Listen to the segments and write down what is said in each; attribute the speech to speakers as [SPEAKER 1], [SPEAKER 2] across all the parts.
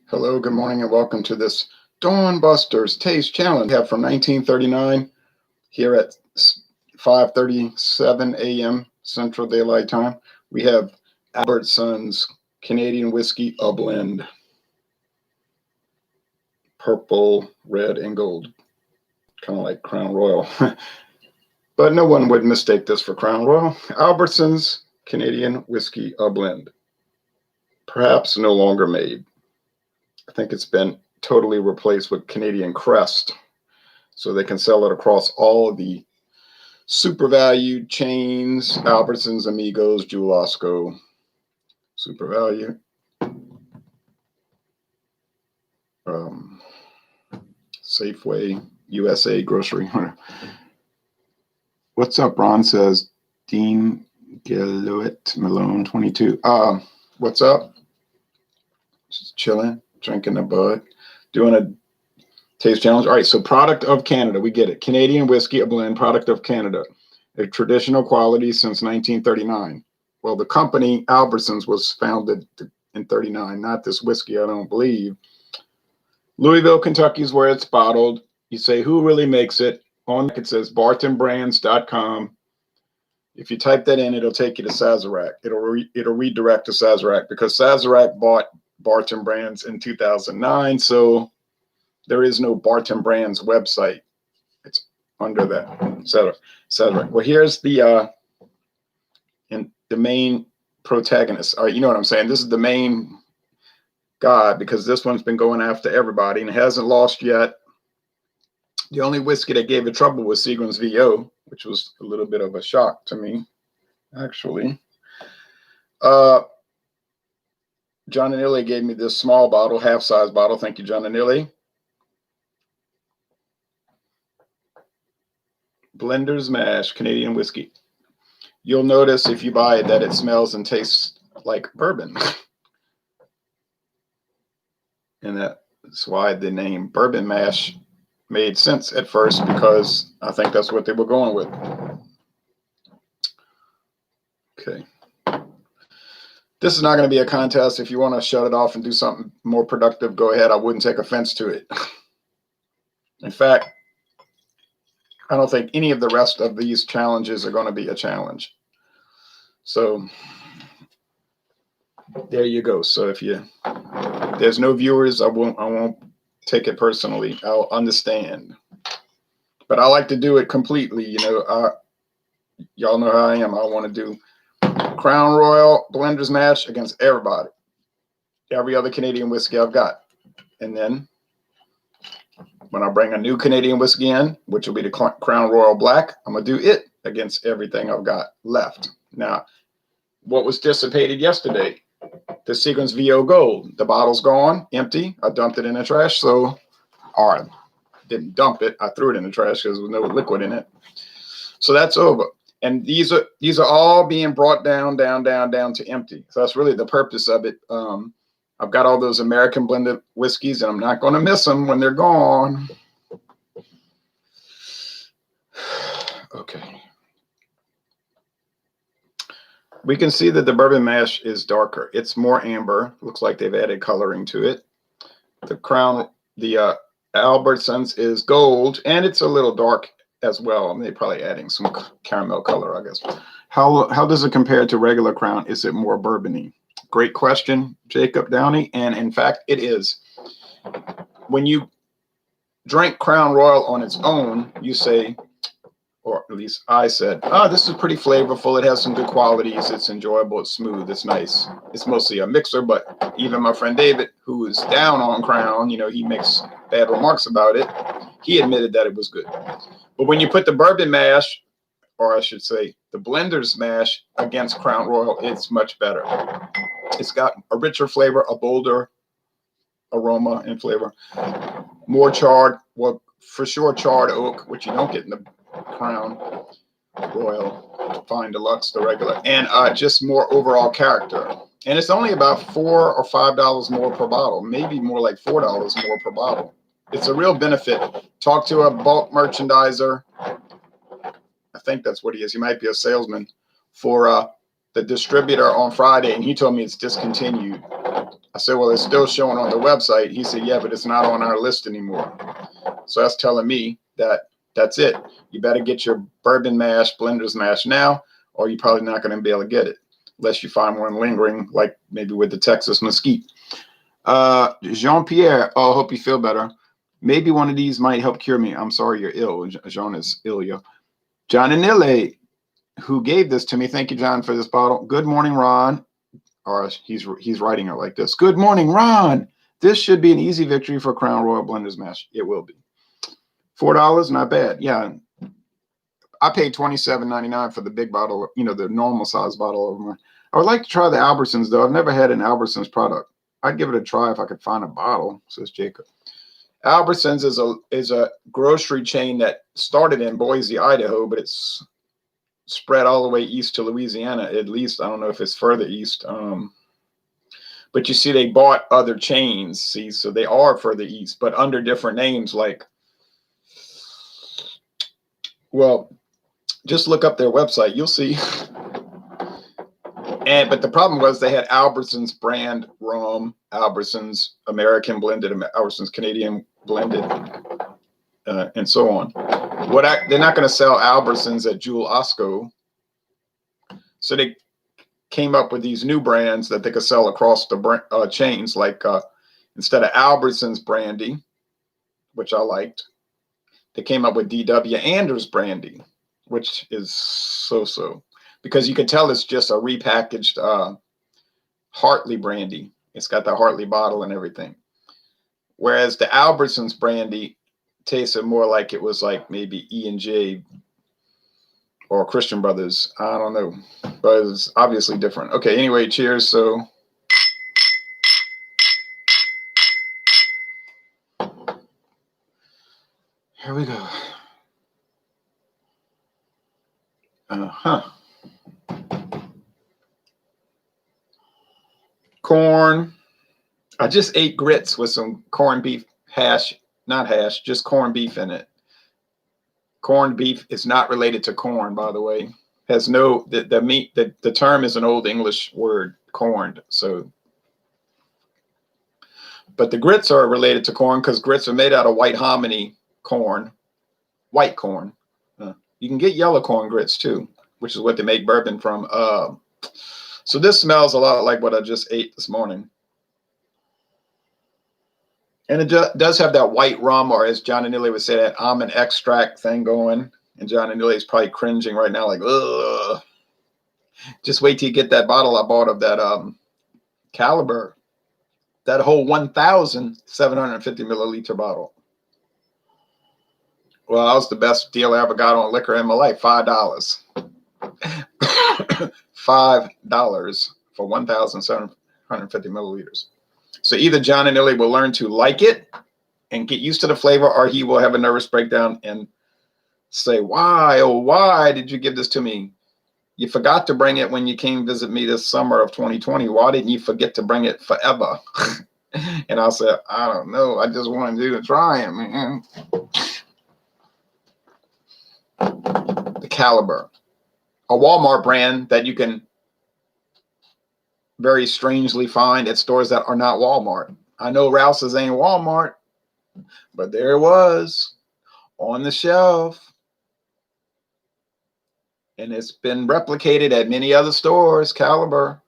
[SPEAKER 1] Hello, good morning, and welcome to this Dawn Busters Taste Challenge we have from 1939 here at 5:37 a.m. Central Daylight Time. We have Albertsons Canadian Whiskey, a blend. Purple, red, and gold. Kind of like Crown Royal. But no one would mistake this for Crown Royal. Albertsons Canadian Whiskey, a blend. Perhaps no longer made. I think it's been totally replaced with Canadian Crest, so they can sell it across all of the super valued chains: Albertsons, Amigos, Jewel-Osco, Super Value, Safeway, USA Grocery. What's up, Ron? Says Dean Gillett Malone 22. What's up? Just chilling, drinking a bud, doing a taste challenge. All right, so product of Canada, we get it. Canadian whiskey, a blend, product of Canada, a traditional quality since 1939. Well, the company Albertsons was founded in 39, not this whiskey, I don't believe. Louisville, Kentucky is where it's bottled. You say, who really makes it? On it says bartonbrands.com. If you type that in, it'll take you to Sazerac. It'll redirect to Sazerac because Sazerac bought Barton Brands in 2009, so there is no Barton Brands website. It's under that Sazerac. Well, here's the main protagonist. All right, you know what I'm saying. This is the main guy because this one's been going after everybody and hasn't lost yet. The only whiskey that gave it trouble was Seagram's VO, which was a little bit of a shock to me, actually. John and Illy gave me this small bottle, half-size bottle. Thank you, John and Illy. Blender's Mash Canadian whiskey. You'll notice if you buy it that it smells and tastes like bourbon. And that's why the name Bourbon Mash made sense at first, because I think that's what they were going with. Okay. This is not going to be a contest. If you want to shut it off and do something more productive, go ahead. I wouldn't take offense to it. In fact, I don't think any of the rest of these challenges are going to be a challenge. So there you go. So if there's no viewers, I won't take it personally. I'll understand. But I like to do it completely. You know, y'all know how I am. I want to do Crown Royal Blender's Mash against everybody, every other Canadian whiskey I've got. And then when I bring a new Canadian whiskey in, which will be the Crown Royal Black, I'm going to do it against everything I've got left. Now, what was dissipated yesterday? The Seagram's VO Gold. The bottle's gone, empty. I dumped it in the trash. So, or I didn't dump it. I threw it in the trash because there was no liquid in it. So that's over. And these are all being brought down to empty. So that's really the purpose of it. I've got all those American blended whiskeys, and I'm not going to miss them when they're gone. Okay. We can see that the bourbon mash is darker. It's more amber. Looks like they've added coloring to it. The Albertsons is gold, and it's a little dark as well. They're probably adding some caramel color, I guess. How does it compare to regular Crown? Is it more bourbony? Great question, Jacob Downey. And in fact, it is. When you drink Crown Royal on its own, you say, or at least I said, this is pretty flavorful. It has some good qualities. It's enjoyable. It's smooth. It's nice. It's mostly a mixer, but even my friend David, who is down on Crown, you know, he makes bad remarks about it. He admitted that it was good. But when you put the bourbon mash, or I should say the Blender's Mash against Crown Royal, it's much better. It's got a richer flavor, a bolder aroma and flavor, more charred, well, for sure charred oak, which you don't get in the Crown Royal Fine Deluxe, the regular, and just more overall character. And it's only about $4 or $5 more per bottle, maybe more like $4 more per bottle. It's a real benefit. Talk to a bulk merchandiser. I think that's what he is. He might be a salesman for the distributor on Friday, and he told me it's discontinued. I said, well, it's still showing on the website. He said, yeah, but it's not on our list anymore. So that's telling me that that's it. You better get your bourbon mash, blender's mash now, or you're probably not going to be able to get it unless you find one lingering, like maybe with the Texas mesquite. Jean-Pierre, oh, I hope you feel better. Maybe one of these might help cure me. I'm sorry you're ill. Jean is ill, yo. John Anile, who gave this to me. Thank you, John, for this bottle. Good morning, Ron. Or he's writing it like this. Good morning, Ron. This should be an easy victory for Crown Royal Blender's Mash. It will be. $4, not bad. Yeah. I paid $27.99 for the big bottle, the normal size bottle of mine. I would like to try the Albertsons, though. I've never had an Albertsons product. I'd give it a try if I could find a bottle, says Jacob. Albertsons is a grocery chain that started in Boise, Idaho, but it's spread all the way east to Louisiana, at least. I don't know if it's further east. But you see, they bought other chains, see, so they are further east, but under different names, like, well, just look up their website. You'll see. But the problem was they had Albertsons brand rum, Albertsons American blended, Albertsons Canadian blended, and so on. They're not going to sell Albertsons at Jewel Osco. So they came up with these new brands that they could sell across the chains, like instead of Albertsons brandy, which I liked, they came up with D.W. Anders brandy, which is so-so, because you could tell it's just a repackaged Hartley brandy. It's got the Hartley bottle and everything. Whereas the Albertsons brandy tasted more like it was like maybe E&J or Christian Brothers. I don't know, but it's obviously different. Okay, anyway, cheers. So here we go. Corn. I just ate grits with some corned beef hash, not hash, just corned beef in it. Corned beef is not related to corn, by the way. Has no, the term is an old English word, corned. So, but the grits are related to corn because grits are made out of white hominy corn, white corn. You can get yellow corn grits too, which is what they make bourbon from. So this smells a lot like what I just ate this morning. And it does have that white rum, or as John Anile would say, that almond extract thing going. And John Anile is probably cringing right now, like, ugh. Just wait till you get that bottle I bought of that Caliber, that whole 1,750 milliliter bottle. Well, that was the best deal I ever got on liquor in my life. $5. $5 for 1,750 milliliters. So either John Anile will learn to like it and get used to the flavor, or he will have a nervous breakdown and say, why, oh, why did you give this to me? You forgot to bring it when you came visit me this summer of 2020. Why didn't you forget to bring it forever? And I said, I don't know. I just wanted you to try it, man. The Caliber, a Walmart brand that you can very strangely find at stores that are not Walmart. I know Rouse's ain't Walmart, but there it was on the shelf. And it's been replicated at many other stores, Caliber.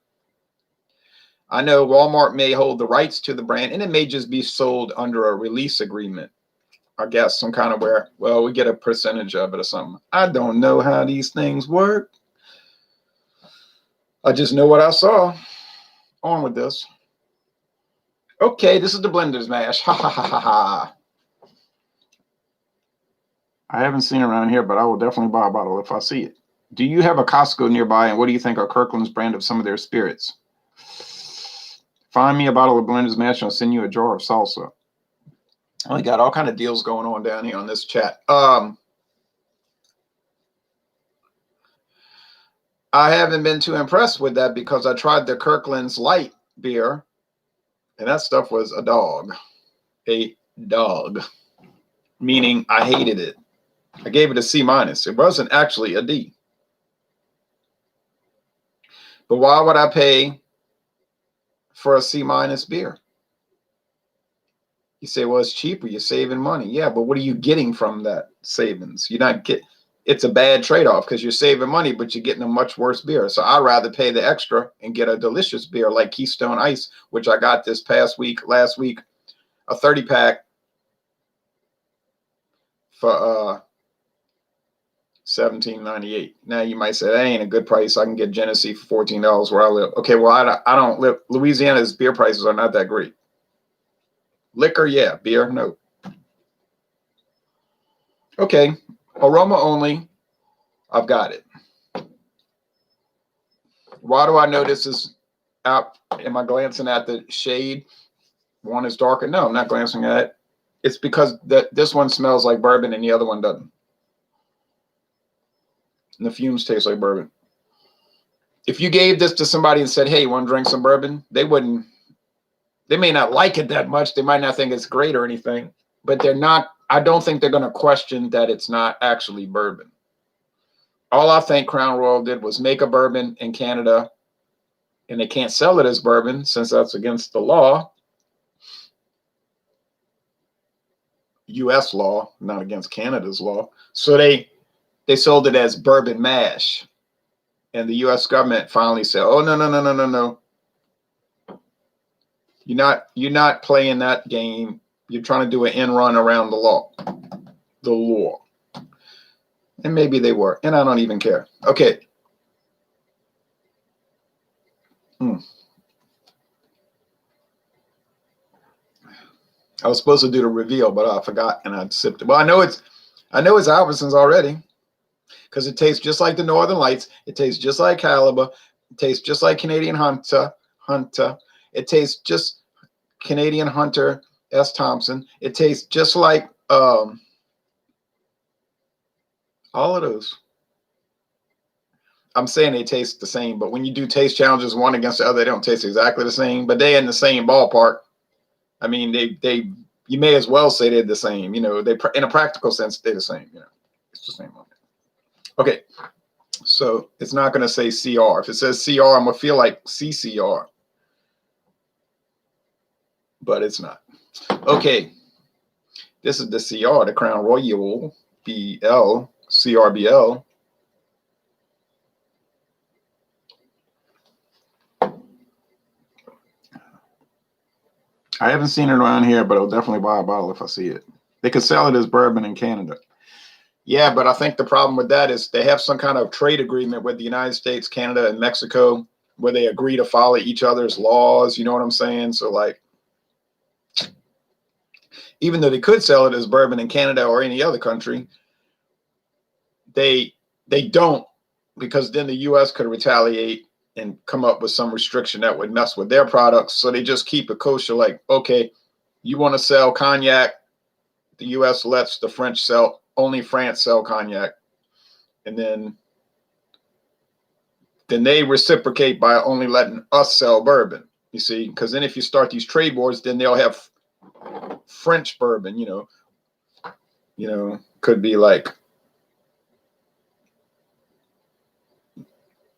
[SPEAKER 1] I know Walmart may hold the rights to the brand, and it may just be sold under a release agreement. I guess some kind of where, well, we get a percentage of it or something. I don't know how these things work. I just know what I saw. On with this. Okay, this is the Blender's Mash. Ha ha ha ha ha. I haven't seen it around here, but I will definitely buy a bottle if I see it. Do you have a Costco nearby, and what do you think are Kirkland's brand of some of their spirits? Find me a bottle of Blender's Mash, and I'll send you a jar of salsa. We got all kind of deals going on down here on this chat. I haven't been too impressed with that because I tried the Kirkland's light beer, and that stuff was a dog. A dog, meaning I hated it. I gave it a C minus. It wasn't actually a D. But why would I pay for a C minus beer? You say, well, it's cheaper. You're saving money. Yeah, but what are you getting from that savings? You're not get. It's a bad trade-off because you're saving money, but you're getting a much worse beer. So I'd rather pay the extra and get a delicious beer like Keystone Ice, which I got this last week, a 30-pack for $17.98. Now you might say that ain't a good price. I can get Genesee for $14 where I live. Okay, well I don't live. Louisiana's beer prices are not that great. Liquor, yeah. Beer, no. Okay, aroma only. I've got it. Why do I know this is out? Am I glancing at the shade? One is darker. No, I'm not glancing at it. It's because this one smells like bourbon and the other one doesn't. And the fumes taste like bourbon. If you gave this to somebody and said, hey, you want to drink some bourbon? They wouldn't. They may not like it that much. They might not think it's great or anything, but they're not. I don't think they're going to question that it's not actually bourbon. All I think Crown Royal did was make a bourbon in Canada, and they can't sell it as bourbon since that's against the law. U.S. law, not against Canada's law. So they sold it as bourbon mash. And the U.S. government finally said, oh, no. You're not playing that game. You're trying to do an end run around the law. The law. And maybe they were. And I don't even care. Okay. I was supposed to do the reveal, but I forgot and I sipped it. Well, I know it's Albertsons already because it tastes just like the Northern Lights. It tastes just like Caliber. It tastes just like Canadian Hunter. It tastes just Canadian Hunter S. Thompson. It tastes just like all of those. I'm saying they taste the same, but when you do taste challenges one against the other, they don't taste exactly the same, but they're in the same ballpark. I mean, you may as well say they're the same. You know, they in a practical sense, they're the same. You know, it's the same one. Okay, so it's not going to say CR. If it says CR, I'm going to feel like CCR, but it's not. Okay, this is the CR, the Crown Royal BL, CRBL. I haven't seen it around here, but I'll definitely buy a bottle if I see it. They could sell it as bourbon in Canada. Yeah, but I think the problem with that is they have some kind of trade agreement with the United States, Canada, and Mexico where they agree to follow each other's laws. You know what I'm saying? So, like, even though they could sell it as bourbon in Canada or any other country, they don't, because then the U.S. could retaliate and come up with some restriction that would mess with their products. So they just keep it kosher. Like, okay, you want to sell cognac, the U.S. lets the French sell, only France sell cognac. And then they reciprocate by only letting us sell bourbon, you see? Because then if you start these trade wars, then they'll have French bourbon, you know, could be like,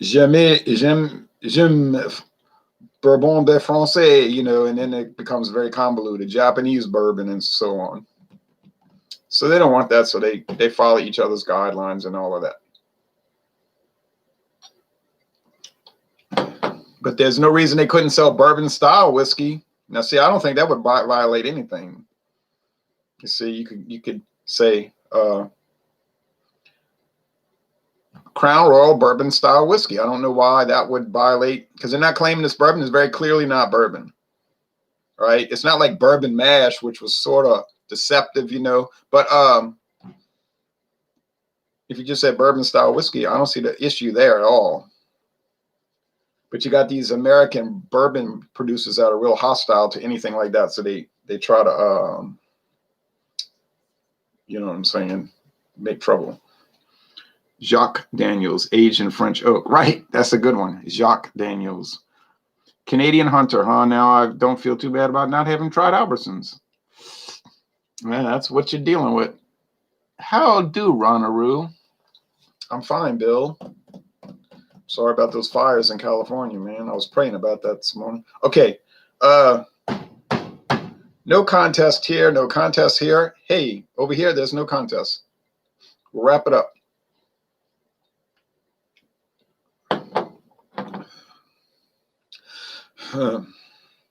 [SPEAKER 1] j'aime Bourbon de Français, you know, and then it becomes very convoluted, Japanese bourbon and so on. So they don't want that, so they follow each other's guidelines and all of that. But there's no reason they couldn't sell bourbon style whiskey. Now, see, I don't think that would violate anything. You see, you could say Crown Royal bourbon style whiskey. I don't know why that would violate, because they're not claiming this bourbon is very clearly not bourbon, right? It's not like bourbon mash, which was sort of deceptive, you know. But if you just said bourbon style whiskey, I don't see the issue there at all. But you got these American bourbon producers that are real hostile to anything like that, so they try to you know what I'm saying, make trouble. Jacques Daniels, aged in French oak. Right, that's a good one. Jacques Daniels. Canadian Hunter, huh? Now I don't feel too bad about not having tried Albertsons. Man, that's what you're dealing with. How do, Ronaroo? I'm fine, Bill. Sorry about those fires in California, man. I was praying about that this morning. Okay. No contest here. No contest here. Hey, over here, there's no contest. We'll wrap it up.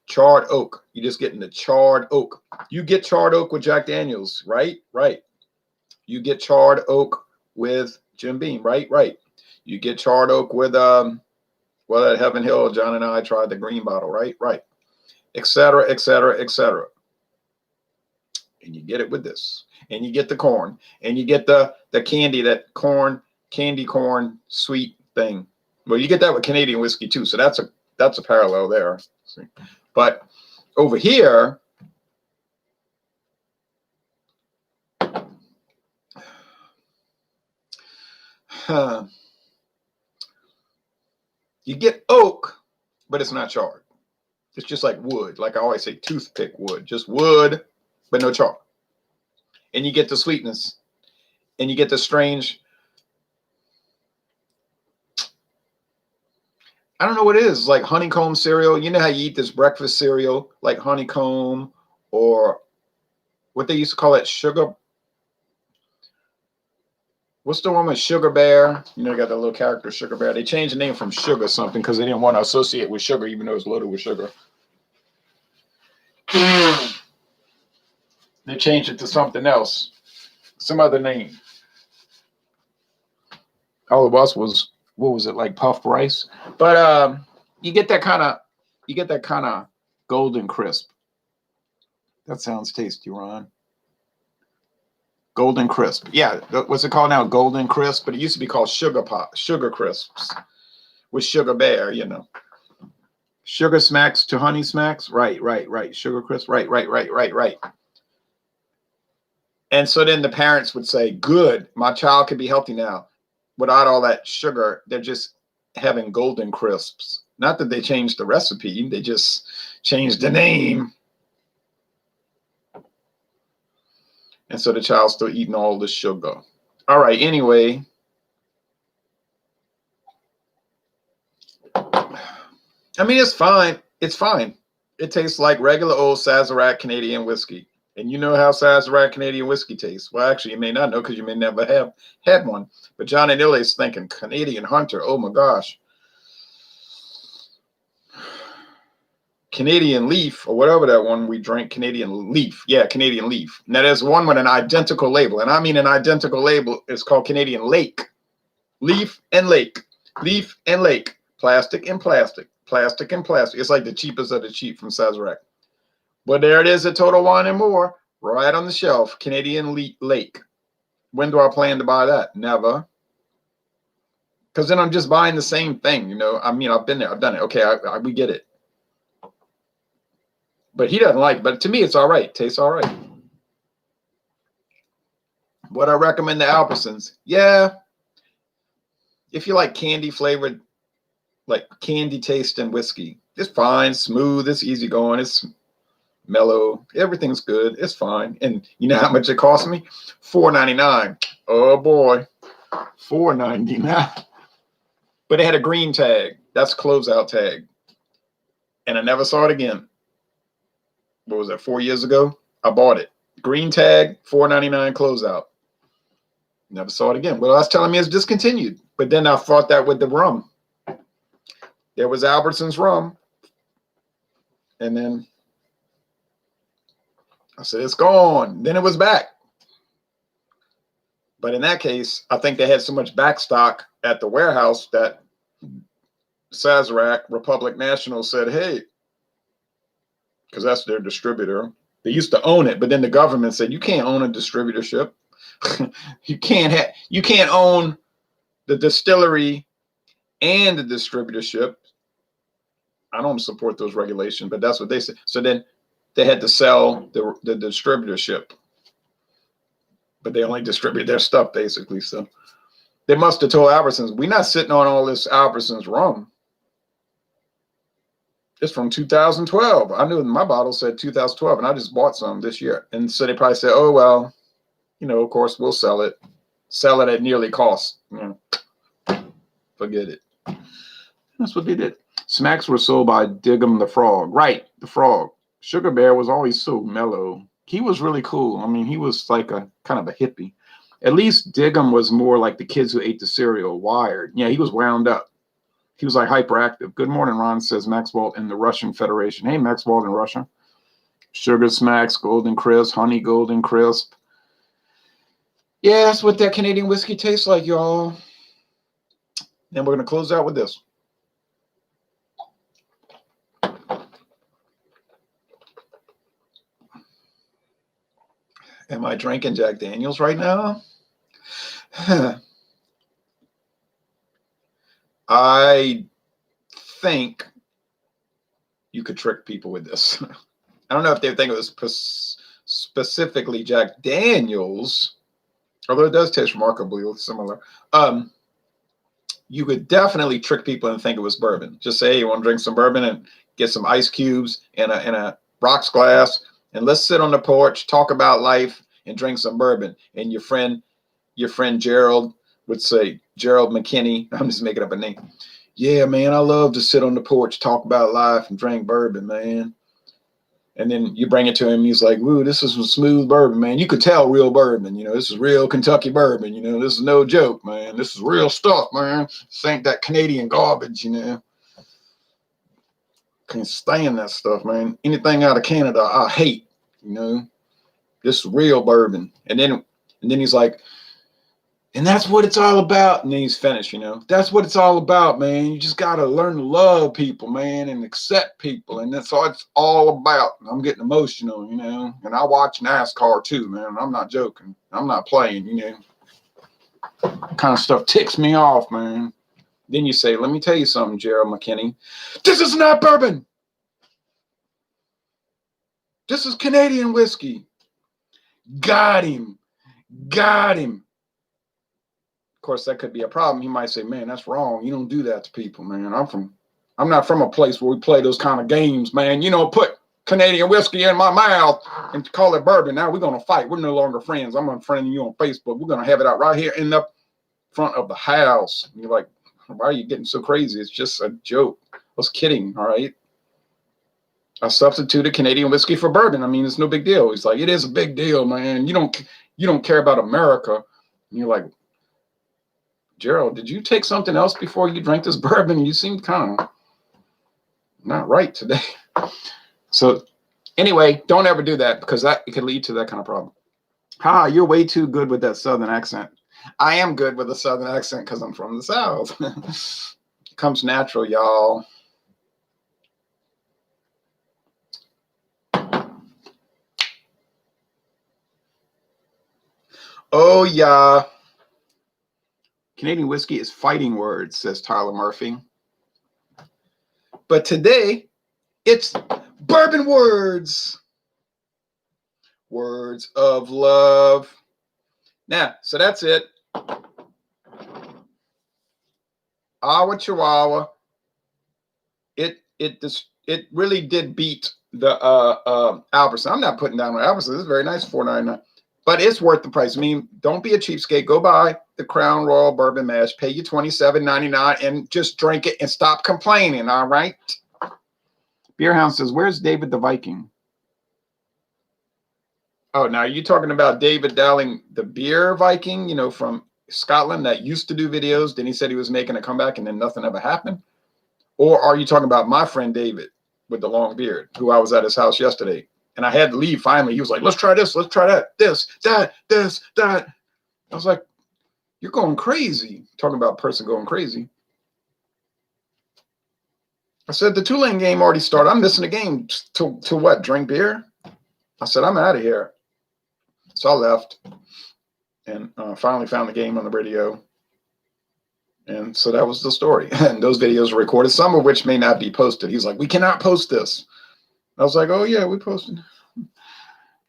[SPEAKER 1] Charred oak. You're just getting the charred oak. You get charred oak with Jack Daniels, right? Right. You get charred oak with Jim Beam, right? Right. You get charred oak with well, at Heaven Hill, John and I tried the green bottle, right? Right. Etc. Etc. Etc. And you get it with this. And you get the corn. And you get the candy, that corn, candy corn sweet thing. Well, you get that with Canadian whiskey too. So that's a parallel there. See? But over here, you get oak, but it's not charred. It's just like wood. Like I always say, toothpick wood. Just wood, but no char. And you get the sweetness. And you get the strange, I don't know what it is, like honeycomb cereal. You know how you eat this breakfast cereal, like honeycomb, or what they used to call it, sugar. What's the one with Sugar Bear? You know, you got that little character, Sugar Bear. They changed the name from Sugar something because they didn't want to associate with sugar, even though it's loaded with sugar. They changed it to something else, some other name. All of us was, what was it, like puffed rice? But you get that kind of golden crisp. That sounds tasty, Ron. Golden crisp. Yeah, what's it called now? Golden crisp, but it used to be called sugar crisps with Sugar Bear, you know. Sugar smacks to honey smacks. Right, right, right. Sugar crisp. Right, right, right, right, right. And so then the parents would say, good, my child can be healthy now. Without all that sugar, they're just having golden crisps. Not that they changed the recipe, they just changed the name. And so the child's still eating all the sugar. All right, anyway. I mean, it's fine. It's fine. It tastes like regular old Sazerac Canadian whiskey. And you know how Sazerac Canadian whiskey tastes. Well, actually, you may not know because you may never have had one. But John and Illy's thinking Canadian Hunter. Oh, my gosh. Canadian Leaf, or whatever that one we drank, Canadian Leaf. Yeah, Canadian Leaf. Now, there's one with an identical label. And I mean an identical label. It's called Canadian Lake. Leaf and Lake. Leaf and Lake. Plastic and plastic. Plastic and plastic. It's like the cheapest of the cheap from Sazerac. But there it is at Total Wine and More, right on the shelf. Canadian Lake. When do I plan to buy that? Never. Because then I'm just buying the same thing, you know. I mean, I've been there. I've done it. Okay, we get it. But he doesn't like it. But to me, it's all right. Tastes all right. Would I recommend the Albertsons? Yeah. If you like candy flavored, like candy taste and whiskey, it's fine, smooth, it's easy going, it's mellow, everything's good, it's fine. And you know how much it cost me? $4.99. Oh boy, $4.99. But it had a green tag. That's closeout tag. And I never saw it again. What was that, 4 years ago? I bought it. Green tag, $4.99 closeout. Never saw it again. Well, that's telling me it's discontinued. But then I thought that with the rum. There was Albertsons rum. And then I said, it's gone. Then it was back. But in that case, I think they had so much back stock at the warehouse that Sazerac, Republic National said, hey, because that's their distributor. They used to own it, but then the government said, you can't own a distributorship. you can't own the distillery and the distributorship. I don't support those regulations, but that's what they said. So then they had to sell the distributorship, but they only distribute their stuff basically. So they must have told Albertsons, we're not sitting on all this Albertsons rum. It's from 2012. I knew my bottle said 2012, and I just bought some this year. And so they probably said, oh, well, of course, we'll sell it at nearly cost. Forget it. That's what they did. Smacks were sold by Diggum the Frog. Right, the frog. Sugar Bear was always so mellow. He was really cool. I mean, he was like a kind of a hippie. At least Diggum was more like the kids who ate the cereal, wired. Yeah, he was wound up. He was like hyperactive. Good morning, Ron, says Maxwell in the Russian Federation. Hey, Maxwell in Russia. Sugar Smacks, Golden Crisp, Honey Golden Crisp. Yeah, that's what that Canadian whiskey tastes like, y'all. And we're going to close out with this. Am I drinking Jack Daniels right now? I think you could trick people with this. I don't know if they think it was specifically Jack Daniels, although it does taste remarkably similar. You could definitely trick people and think it was bourbon. Just say, hey, you want to drink some bourbon, and get some ice cubes in a rocks glass, and let's sit on the porch, talk about life, and drink some bourbon. And your friend Gerald would say, Gerald McKinney, I'm just making up a name. Yeah, man, I love to sit on the porch, talk about life, and drink bourbon, man. And then you bring it to him, he's like, woo, this is some smooth bourbon, man. You could tell real bourbon, this is real Kentucky bourbon, this is no joke, man. This is real stuff, man. This ain't that Canadian garbage, Can't stand that stuff, man. Anything out of Canada, I hate, This is real bourbon. And then he's like, and that's what it's all about. And then he's finished, That's what it's all about, man. You just got to learn to love people, man, and accept people. And that's all it's all about. And I'm getting emotional, And I watch NASCAR too, man. I'm not joking. I'm not playing, Kind of stuff ticks me off, man. Then you say, let me tell you something, Gerald McKinney. This is not bourbon. This is Canadian whiskey. Got him. Of course, that could be a problem. He might say, man, that's wrong. You don't do that to people, man. I'm not from a place where we play those kind of games, man. Put Canadian whiskey in my mouth and call it bourbon. Now we're going to fight. We're no longer friends. I'm unfriending you on Facebook. We're going to have it out right here in the front of the house. And you're like, why are you getting so crazy? It's just a joke. I was kidding, all right? I substituted Canadian whiskey for bourbon. I mean, it's no big deal. He's like, it is a big deal, man. You don't care about America. And you're like, Gerald, did you take something else before you drank this bourbon? You seem kind of not right today. So anyway, don't ever do that, because it could lead to that kind of problem. You're way too good with that Southern accent. I am good with a Southern accent because I'm from the South. It comes natural, y'all. Oh, yeah. Canadian whiskey is fighting words, says Tyler Murphy. But today, it's bourbon words. Words of love. Now, so that's it. Our Chihuahua. It really did beat the Albertsons. I'm not putting down on Albertsons. It's very nice, $4.99. But it's worth the price. I mean, don't be a cheapskate. Go buy the Crown Royal Bourbon Mash. Pay you $27.99 and just drink it and stop complaining, all right? Beerhound says, where's David the Viking? Oh, now are you talking about David Dowling, the beer Viking, from Scotland that used to do videos? Then he said he was making a comeback and then nothing ever happened? Or are you talking about my friend David with the long beard, who I was at his house yesterday? And I had to leave finally. He was like, let's try this, let's try that, this, that. I was like, you're going crazy. Talking about a person going crazy. I said, the Tulane game already started. I'm missing the game to what, drink beer? I said, I'm out of here. So I left and finally found the game on the radio. And so that was the story. And those videos were recorded, some of which may not be posted. He's like, we cannot post this. I was like, oh, yeah, we posted.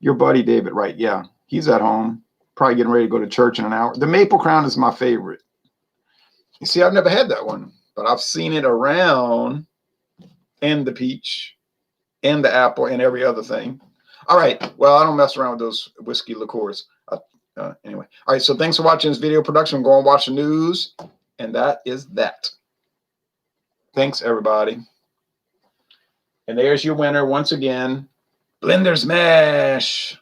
[SPEAKER 1] Your buddy David, right? Yeah, he's at home, probably getting ready to go to church in an hour. The Maple Crown is my favorite. You see, I've never had that one, but I've seen it around and the peach and the apple and every other thing. All right. Well, I don't mess around with those whiskey liqueurs. Anyway. All right. So thanks for watching this video production. Go and watch the news. And that is that. Thanks, everybody. And there's your winner once again. Blender Smash.